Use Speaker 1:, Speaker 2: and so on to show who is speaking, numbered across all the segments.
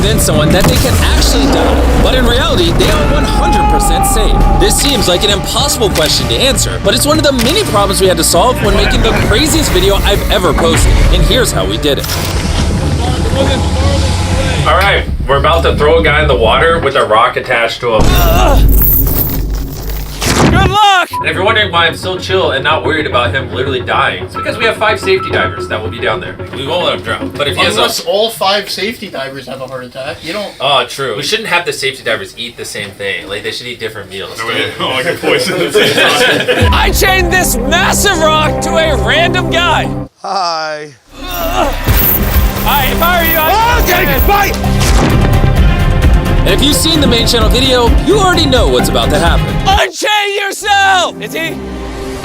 Speaker 1: convince someone that they can actually die, but in reality, they are 100% safe. This seems like an impossible question to answer, but it's one of the many problems we had to solve when making the craziest video I've ever posted, and here's how we did it.
Speaker 2: All right, we're about to throw a guy in the water with a rock attached to him.
Speaker 3: Good luck!
Speaker 2: And if you're wondering why I'm so chill and not worried about him literally dying, it's because we have 5 safety divers that will be down there. We won't let him drown. But if he has
Speaker 4: Unless all 5 safety divers have a heart attack, you don't...
Speaker 2: Oh, true. We shouldn't have the safety divers eat the same thing. Like, they should eat different meals.
Speaker 5: I can poison the same time.
Speaker 3: I chained this massive rock to a random guy.
Speaker 6: Hi.
Speaker 3: Alright, if I were you, I'd
Speaker 6: Fight!
Speaker 1: And if you've seen the main channel video, you already know what's about to happen.
Speaker 3: unchain yourself! Is he?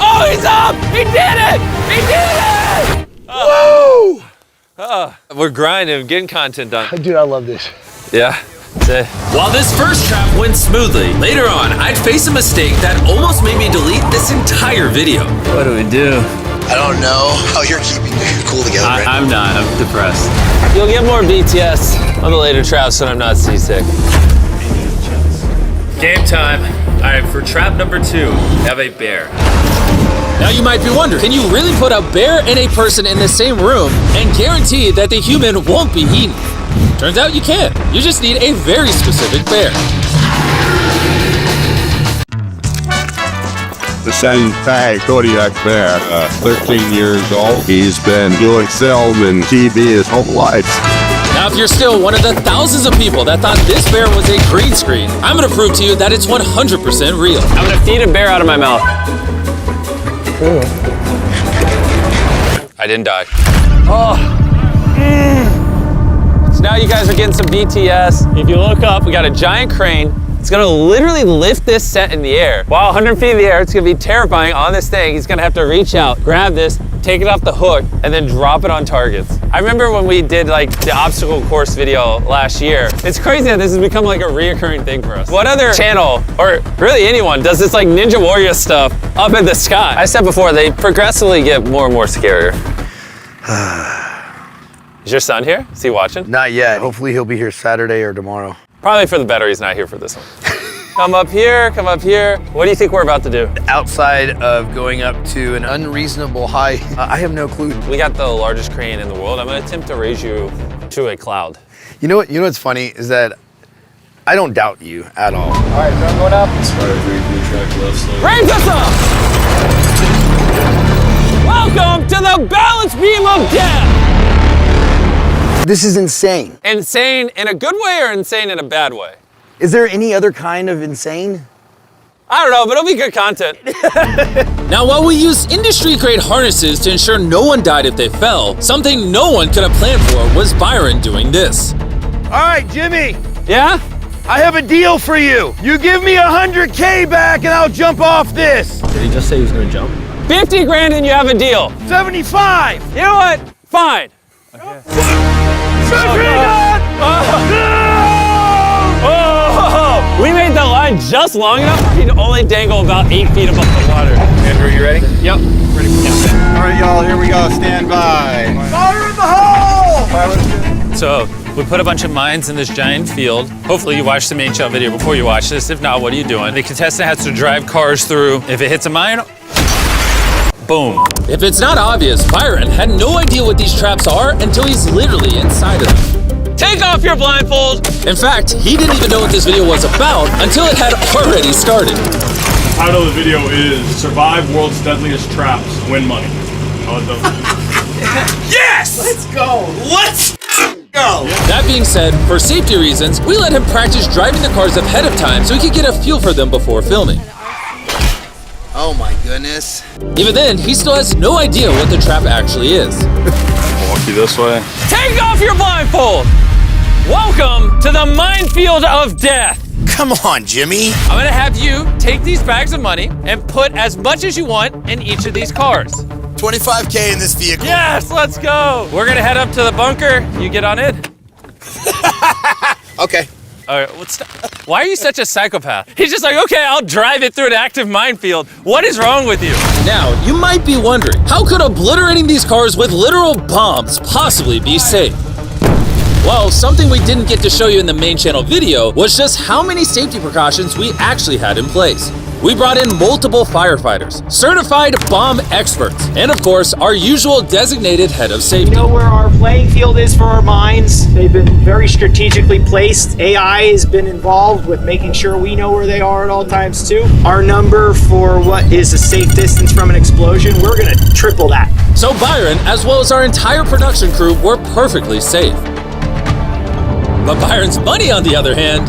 Speaker 3: Oh, he's up! He did it! He did it! Woo! We're grinding, getting content done.
Speaker 6: Dude, I love this.
Speaker 3: Yeah.
Speaker 1: While this first trap went smoothly, later on, I'd face a mistake that almost made me delete this entire video.
Speaker 3: What do we do?
Speaker 6: I don't know how you're keeping cool together.
Speaker 3: I'm not. I'm depressed. You'll get more BTS on the later traps when I'm not seasick.
Speaker 2: Game time. All right, for trap number 2, have a bear.
Speaker 1: Now you might be wondering, can you really put a bear and a person in the same room and guarantee that the human won't be eaten? Turns out you can. You just need a very specific bear.
Speaker 7: The Shanghai Kodiak bear, 13 years old. He's been doing film and TV his whole life.
Speaker 1: Now, if you're still one of the thousands of people that thought this bear was a green screen, I'm gonna prove to you that it's 100% real.
Speaker 3: I'm gonna feed a bear out of my mouth. I didn't die. So now you guys are getting some BTS. If you look up, we got a giant crane. It's gonna literally lift this set in the air. Wow, 100 feet in the air, it's gonna be terrifying on this thing. He's gonna have to reach out, grab this, take it off the hook, and then drop it on targets. I remember when we did like the obstacle course video last year. It's crazy that this has become like a reoccurring thing for us. What other channel, or really anyone, does this like Ninja Warrior stuff up in the sky? I said before, they progressively get more and more scarier. Is your son here? Is he watching?
Speaker 6: Not yet. Hopefully he'll be here Saturday or tomorrow.
Speaker 3: Probably for the better he's not here for this one. Come up here, come up here. What do you think we're about to do?
Speaker 6: Outside of going up to an unreasonable height, I have no clue.
Speaker 3: We got the largest crane in the world. I'm gonna attempt to raise you to a cloud.
Speaker 6: You know what's funny is that I don't doubt you at all.
Speaker 3: All right, so I'm going up. Raise us up! Welcome to the balance beam of death!
Speaker 6: This is insane.
Speaker 3: Insane in a good way or insane in a bad way?
Speaker 6: Is there any other kind of insane?
Speaker 3: I don't know, but it'll be good content.
Speaker 1: Now, while we used industry-grade harnesses to ensure no one died if they fell, something no one could have planned for was Byron doing this.
Speaker 6: All right, Jimmy,
Speaker 3: Yeah?
Speaker 6: I have a deal for you. You give me 100K back and I'll jump off this.
Speaker 8: Did he just say he was gonna jump?
Speaker 3: 50 grand and you have a deal.
Speaker 6: 75.
Speaker 3: You know what? Fine. We made the line just long enough for you to only dangle about 8 feet above the water.
Speaker 5: Andrew, you ready?
Speaker 3: Yep.
Speaker 5: Ready for countdown. All right, y'all, here we go. Stand by.
Speaker 6: Fire in the hole!
Speaker 3: So we put a bunch of mines in this giant field. Hopefully you watched the main channel video before you watch this. If not, what are you doing? The contestant has to drive cars through. If it hits a mine, boom.
Speaker 1: If it's not obvious, Byron had no idea what these traps are until he's literally inside of them.
Speaker 3: Take off your blindfold.
Speaker 1: In fact, he didn't even know what this video was about until it had already started.
Speaker 5: The title of the video is Survive World's Deadliest Traps, Win Money.
Speaker 3: Yes!
Speaker 4: Let's go.
Speaker 3: Let's go.
Speaker 1: That being said, for safety reasons, we let him practice driving the cars ahead of time so he could get a feel for them before filming.
Speaker 6: Oh my goodness.
Speaker 1: Even then, he still has no idea what the trap actually is.
Speaker 5: Walk you this way.
Speaker 3: Take off your blindfold. Welcome to the minefield of death.
Speaker 6: Come on, Jimmy.
Speaker 3: I'm gonna have you take these bags of money and put as much as you want in each of these cars.
Speaker 6: 25K in this vehicle.
Speaker 3: Yes, let's go. We're gonna head up to the bunker. You get on it.
Speaker 6: Okay.
Speaker 3: All right, why are you such a psychopath? He's just like, okay, I'll drive it through an active minefield. What is wrong with you?
Speaker 1: Now, you might be wondering, how could obliterating these cars with literal bombs possibly be safe? Well, something we didn't get to show you in the main channel video was just how many safety precautions we actually had in place. We brought in multiple firefighters, certified bomb experts, and of course, our usual designated head of safety.
Speaker 8: We know where our playing field is for our mines. They've been very strategically placed. AI has been involved with making sure we know where they are at all times too. Our number for what is a safe distance from an explosion, we're gonna triple that.
Speaker 1: So Byron, as well as our entire production crew, were perfectly safe. But Byron's money, on the other hand,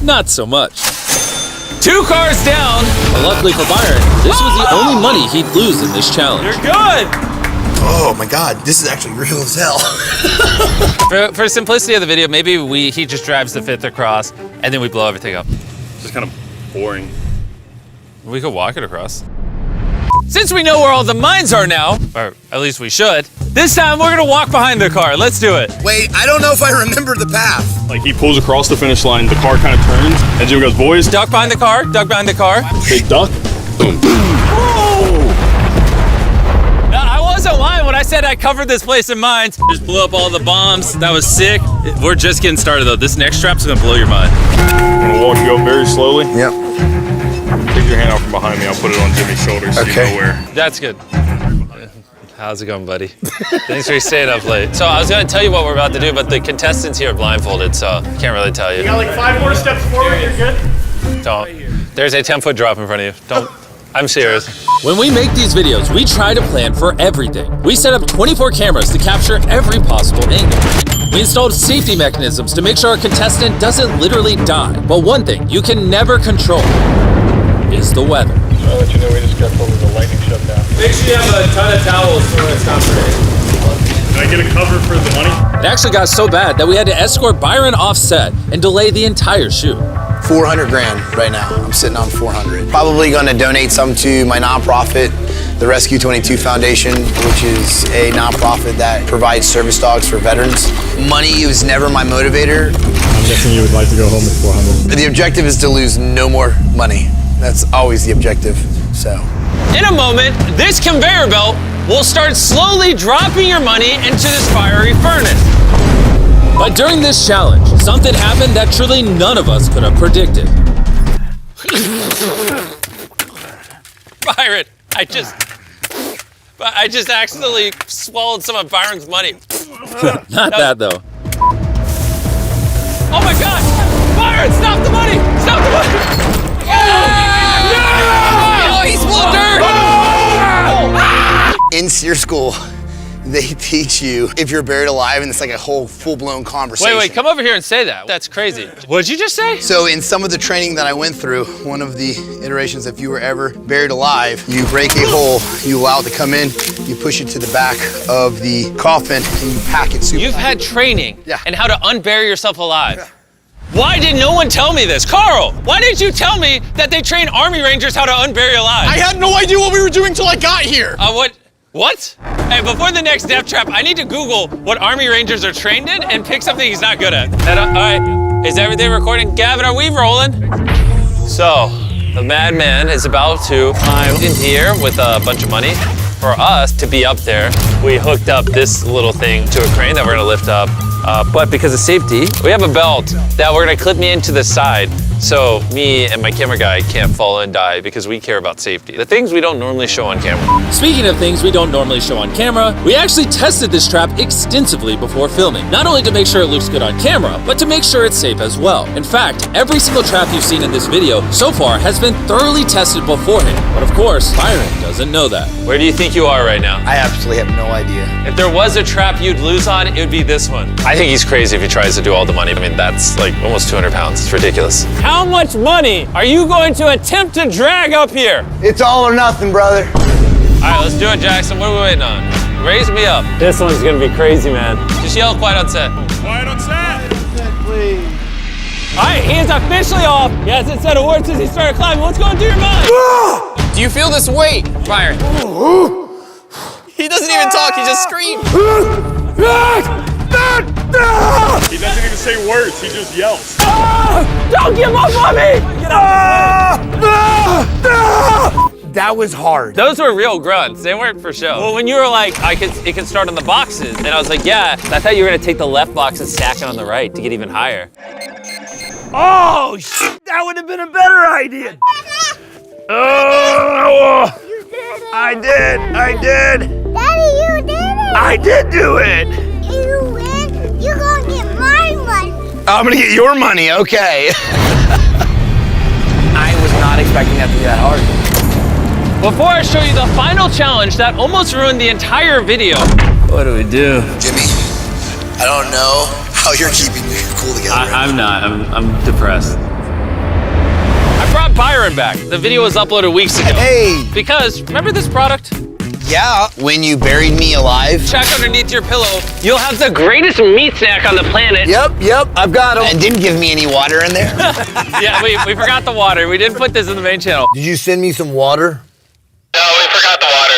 Speaker 1: not so much.
Speaker 3: 2 cars down.
Speaker 1: But luckily for Byron, this was the only money he'd lose in this challenge.
Speaker 3: You're good.
Speaker 9: Oh my God, this is actually real as hell.
Speaker 3: For simplicity of the video, maybe he just drives the 5th across and then we blow everything up.
Speaker 5: It's kind of boring.
Speaker 3: We could walk it across. Since we know where all the mines are now, or at least we should, this time we're gonna walk behind the car. Let's do it.
Speaker 9: Wait, I don't know if I remember the path.
Speaker 5: Like he pulls across the finish line, the car kind of turns, and Jim goes, boys,
Speaker 3: Duck behind the car, duck behind the car.
Speaker 5: big duck. Boom.
Speaker 3: I wasn't lying when I said I covered this place in mines. Just blew up all the bombs. That was sick. We're just getting started though. This next strap's gonna blow your mind.
Speaker 5: I'm gonna walk you up very slowly.
Speaker 9: Yep.
Speaker 5: Take your hand out from behind me. I'll put it on Jimmy's shoulder so
Speaker 9: Okay.
Speaker 5: you know where.
Speaker 3: That's good. How's it going, buddy? Thanks for staying up late. So I was gonna tell you what we're about to do, but the contestants here are blindfolded, so can't really tell you.
Speaker 4: You got like 5 more steps forward, you're good?
Speaker 3: Don't. There's a 10-foot drop in front of you. Don't. I'm serious.
Speaker 1: When we make these videos, we try to plan for everything. We set up 24 cameras to capture every possible angle. We installed safety mechanisms to make sure our contestant doesn't literally die. But one thing you can never control is the weather.
Speaker 5: I'll let you know we just got over the lightning shutdown.
Speaker 3: Make sure you have a ton of towels for when it's not raining.
Speaker 5: Can I get a cover for the money?
Speaker 1: It actually got so bad that we had to escort Byron off set and delay the entire shoot.
Speaker 9: 400 grand right now. I'm sitting on 400. Probably gonna donate some to my nonprofit, the Rescue 22 Foundation, which is a nonprofit that provides service dogs for veterans. Money was never my motivator.
Speaker 5: I'm guessing you would like to go home with 400.
Speaker 9: The objective is to lose no more money. That's always the objective, so.
Speaker 3: In a moment, this conveyor belt will start slowly dropping your money into this fiery furnace.
Speaker 1: But during this challenge, something happened that truly none of us could have predicted.
Speaker 3: Byron, I just accidentally swallowed some of Byron's money.
Speaker 1: Not that though.
Speaker 3: Oh my God! Byron, stop the money! Stop the money! Oh, he's full of dirt!
Speaker 9: In SEER school, they teach you if you're buried alive, and it's like a whole full-blown conversation.
Speaker 3: Wait, come over here and say that. That's crazy. What'd you just say?
Speaker 9: So in some of the training that I went through, one of the iterations, if you were ever buried alive, you break a hole, you allow it to come in, you push it to the back of the coffin, and you pack it super.
Speaker 3: You've had training
Speaker 9: Yeah.
Speaker 3: and how to unbury yourself alive. Why did no one tell me this? Carl, why didn't you tell me that they train Army Rangers how to unbury alive?
Speaker 4: I had no idea what we were doing till I got here.
Speaker 3: What? Hey, before the next death trap, I need to Google what Army Rangers are trained in and pick something he's not good at. All right, is everything recording? Gavin, are we rolling? So, the madman is about to climb in here with a bunch of money. For us to be up there, we hooked up this little thing to a crane that we're gonna lift up. But because of safety, we have a belt that we're gonna clip me into the side so me and my camera guy can't fall and die because we care about safety. The things we don't normally show on camera.
Speaker 1: Speaking of things we don't normally show on camera, we actually tested this trap extensively before filming. Not only to make sure it looks good on camera, but to make sure it's safe as well. In fact, every single trap you've seen in this video so far has been thoroughly tested beforehand. But of course, Byron doesn't know that.
Speaker 3: Where do you think you are right now?
Speaker 9: I absolutely have no idea.
Speaker 3: If there was a trap you'd lose on, it would be this one. I think he's crazy if he tries to do all the money. I mean, that's like almost 200 pounds. It's ridiculous. How much money are you going to attempt to drag up here?
Speaker 9: It's all or nothing, brother.
Speaker 3: All right, let's do it, Jackson. What are we waiting on? Raise me up. This one's gonna be crazy, man. Just yell quiet on set.
Speaker 5: Quiet on set.
Speaker 9: Please.
Speaker 3: All right, he is officially off. He hasn't said a word since he started climbing. What's going through your mind?
Speaker 10: Do you feel this weight, Byron? He doesn't even talk, he just screams.
Speaker 5: He doesn't even say words, he just yells.
Speaker 3: Don't give up on me! Get up!
Speaker 6: That was hard.
Speaker 3: Those were real grunts. They weren't for show. Well, when you were like, it can start on the boxes, and I was like, yeah. I thought you were gonna take the left box and stack it on the right to get even higher.
Speaker 6: Oh, shit, that would have been a better idea. Oh,
Speaker 11: You did it.
Speaker 6: I did.
Speaker 11: Daddy, you did it.
Speaker 6: I did do it.
Speaker 11: You win. You're gonna get my money.
Speaker 6: I'm gonna get your money, okay.
Speaker 9: I was not expecting that to be that hard.
Speaker 3: Before I show you the final challenge that almost ruined the entire video. What do we do?
Speaker 9: Jimmy, I don't know how you're keeping your cool together.
Speaker 3: I'm not. I'm depressed. I brought Byron back. The video was uploaded weeks ago.
Speaker 9: Hey!
Speaker 3: Because, remember this product?
Speaker 9: Yeah, when you buried me alive.
Speaker 3: Check underneath your pillow. You'll have the greatest meat snack on the planet.
Speaker 9: Yep, I've got him. And didn't give me any water in there.
Speaker 3: Yeah, we forgot the water. We didn't put this in the main channel.
Speaker 9: Did you send me some water?
Speaker 10: No, we forgot the water.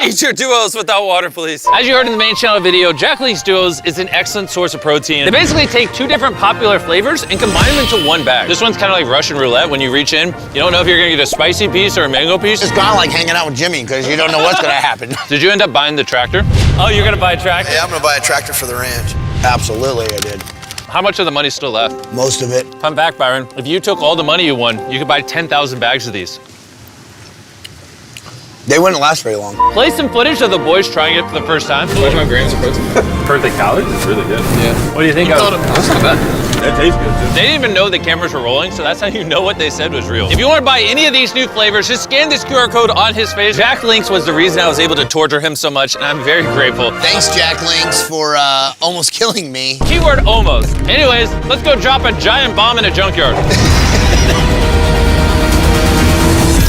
Speaker 3: Eat your duos without water, please. As you heard in the main channel video, Jack Link's Duos is an excellent source of protein. They basically take 2 different popular flavors and combine them into one bag. This one's kind of like Russian roulette. When you reach in, you don't know if you're gonna get a spicy piece or a mango piece.
Speaker 9: It's kind of like hanging out with Jimmy because you don't know what's gonna happen.
Speaker 3: Did you end up buying the tractor? Oh, you're gonna buy a tractor?
Speaker 9: Yeah, I'm gonna buy a tractor for the ranch. Absolutely, I did.
Speaker 3: How much of the money's still left?
Speaker 9: Most of it.
Speaker 3: Fun fact, Byron, if you took all the money you won, you could buy 10,000 bags of these.
Speaker 9: They wouldn't last very long.
Speaker 3: Play some footage of the boys trying it for the first time.
Speaker 2: 25 grams of protein per the calories is really good.
Speaker 3: Yeah. What do you think?
Speaker 2: That's not bad. That tastes good too.
Speaker 3: They didn't even know the cameras were rolling, so that's how you know what they said was real. If you want to buy any of these new flavors, just scan this QR code on his face. Jack Links was the reason I was able to torture him so much, and I'm very grateful.
Speaker 9: Thanks, Jack Links, for almost killing me.
Speaker 3: Keyword almost. Anyways, let's go drop a giant bomb in a junkyard.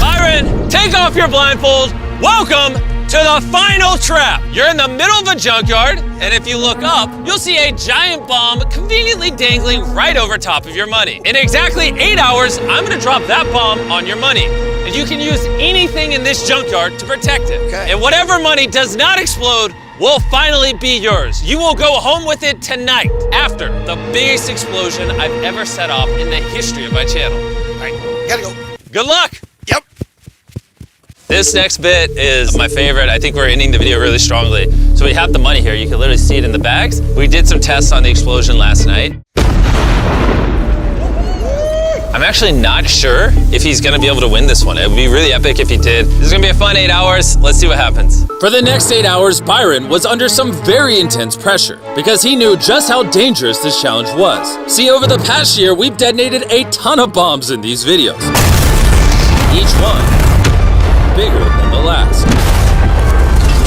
Speaker 3: Byron, take off your blindfold. Welcome to the final trap. You're in the middle of a junkyard, and if you look up, you'll see a giant bomb conveniently dangling right over top of your money. In exactly 8 hours, I'm gonna drop that bomb on your money. And you can use anything in this junkyard to protect it.
Speaker 9: Okay.
Speaker 3: And whatever money does not explode will finally be yours. You will go home with it tonight after the biggest explosion I've ever set off in the history of my channel. All right,
Speaker 9: Gotta go.
Speaker 3: good luck.
Speaker 9: Yep.
Speaker 3: This next bit is my favorite. I think we're ending the video really strongly. So we have the money here. You can literally see it in the bags. We did some tests on the explosion last night. I'm actually not sure if he's gonna be able to win this one. It would be really epic if he did. This is gonna be a fun 8 hours. Let's see what happens.
Speaker 1: For the next 8 hours, Byron was under some very intense pressure because he knew just how dangerous this challenge was. See, over the past year, we've detonated a ton of bombs in these videos. Each one bigger than the last.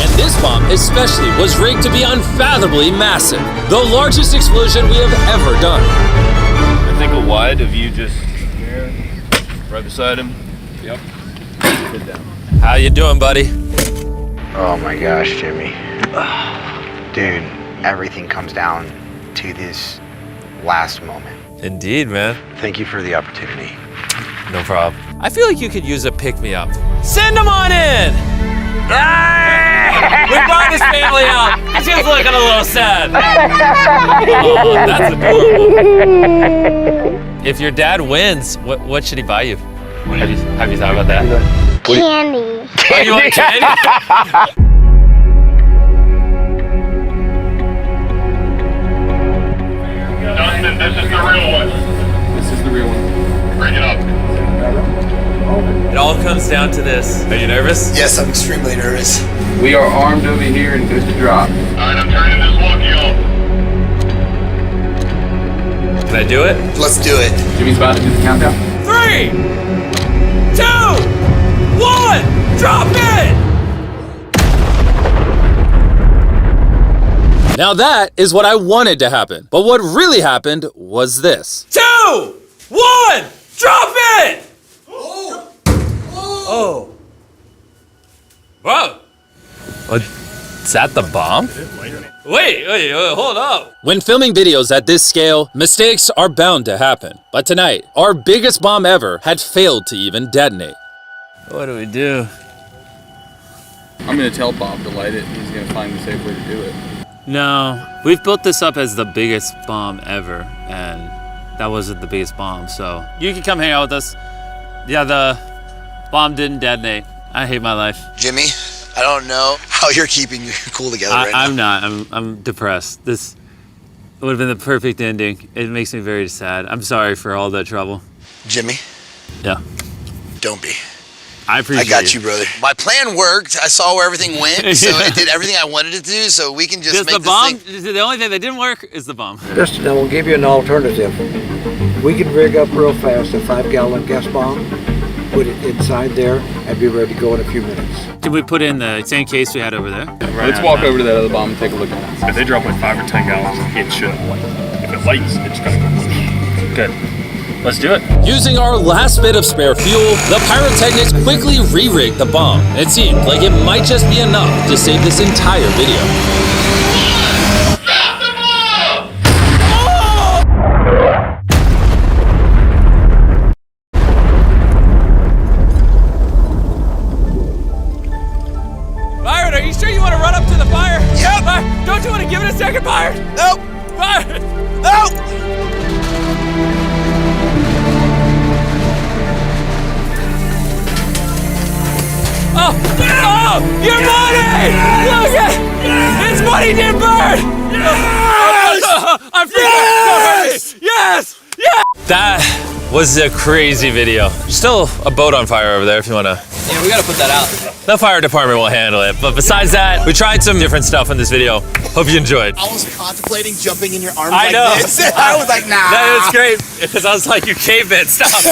Speaker 1: And this bomb especially was rigged to be unfathomably massive, the largest explosion we have ever done.
Speaker 5: I think a wide of you just there, right beside him. Yep. Sit down.
Speaker 3: How you doing, buddy?
Speaker 12: Oh my gosh, Jimmy. Dude, everything comes down to this last moment.
Speaker 3: Indeed, man.
Speaker 12: Thank you for the opportunity.
Speaker 3: No problem. I feel like you could use a pick-me-up. Send him on in! We brought his family out. She's looking a little sad. Oh, that's adorable. If your dad wins, what should he buy you? Have you thought about that?
Speaker 11: Candy.
Speaker 3: Oh, you want candy?
Speaker 5: Dustin, this is the real one. This is the real one. Bring it up.
Speaker 3: It all comes down to this. Are you nervous?
Speaker 9: Yes, I'm extremely nervous.
Speaker 13: We are armed over here and good to drop.
Speaker 5: Alright, I'm turning this walkie off.
Speaker 3: Can I do it?
Speaker 9: Let's do it.
Speaker 13: Jimmy's about to do the countdown.
Speaker 3: 3, 2, 1, drop it!
Speaker 1: Now that is what I wanted to happen. But what really happened was this.
Speaker 3: 2, 1, drop it! Oh. Whoa. Is that the bomb? Wait, hold up.
Speaker 1: When filming videos at this scale, mistakes are bound to happen. But tonight, our biggest bomb ever had failed to even detonate.
Speaker 3: What do we do?
Speaker 13: I'm gonna tell Bob to light it. He's gonna find the safe way to do it.
Speaker 3: No, we've built this up as the biggest bomb ever, and that wasn't the biggest bomb, so you can come hang out with us. Yeah, the bomb didn't detonate. I hate my life.
Speaker 9: Jimmy, I don't know how you're keeping your cool together right now.
Speaker 3: I'm not. I'm depressed. This would have been the perfect ending. It makes me very sad. I'm sorry for all the trouble.
Speaker 9: Jimmy?
Speaker 3: Yeah.
Speaker 9: Don't be.
Speaker 3: I appreciate
Speaker 9: I got you, brother. My plan worked. I saw where everything went, so it did everything I wanted it to do, so we can just make
Speaker 3: the
Speaker 9: this
Speaker 3: bomb,
Speaker 9: thing.
Speaker 3: The only thing that didn't work is the bomb.
Speaker 14: Just, we'll give you an alternative. We can rig up real fast a 5-gallon gas bomb, put it inside there, and be ready to go in a few minutes.
Speaker 3: Can we put in the same case we had over there?
Speaker 13: Let's walk over to that other bomb and take a look at it.
Speaker 4: If they drop like 5 or 10 gallons, it should light. If it lights, it's gonna go. Good. Let's do it.
Speaker 1: Using our last bit of spare fuel, the pyrotechnics quickly re-rigged the bomb. It seemed like it might just be enough to save this entire video.
Speaker 3: Byron, are you sure you want to run up to the fire? Yep. Don't you want to give it a second, Byron?
Speaker 9: Nope.
Speaker 3: Byron!
Speaker 9: Nope.
Speaker 3: Oh, your money! Look at It's money didn't burn! I'm freaking Yes! Yes! That was a crazy video. Still a boat on fire over there if you want to.
Speaker 10: Yeah, we gotta put that out.
Speaker 3: The fire department will handle it. But besides that, we tried some different stuff in this video. Hope you enjoyed.
Speaker 9: I was contemplating jumping in your arms
Speaker 3: I
Speaker 9: like
Speaker 3: know.
Speaker 9: this. I was like, nah.
Speaker 3: That is great because I was like, you caveman, stop.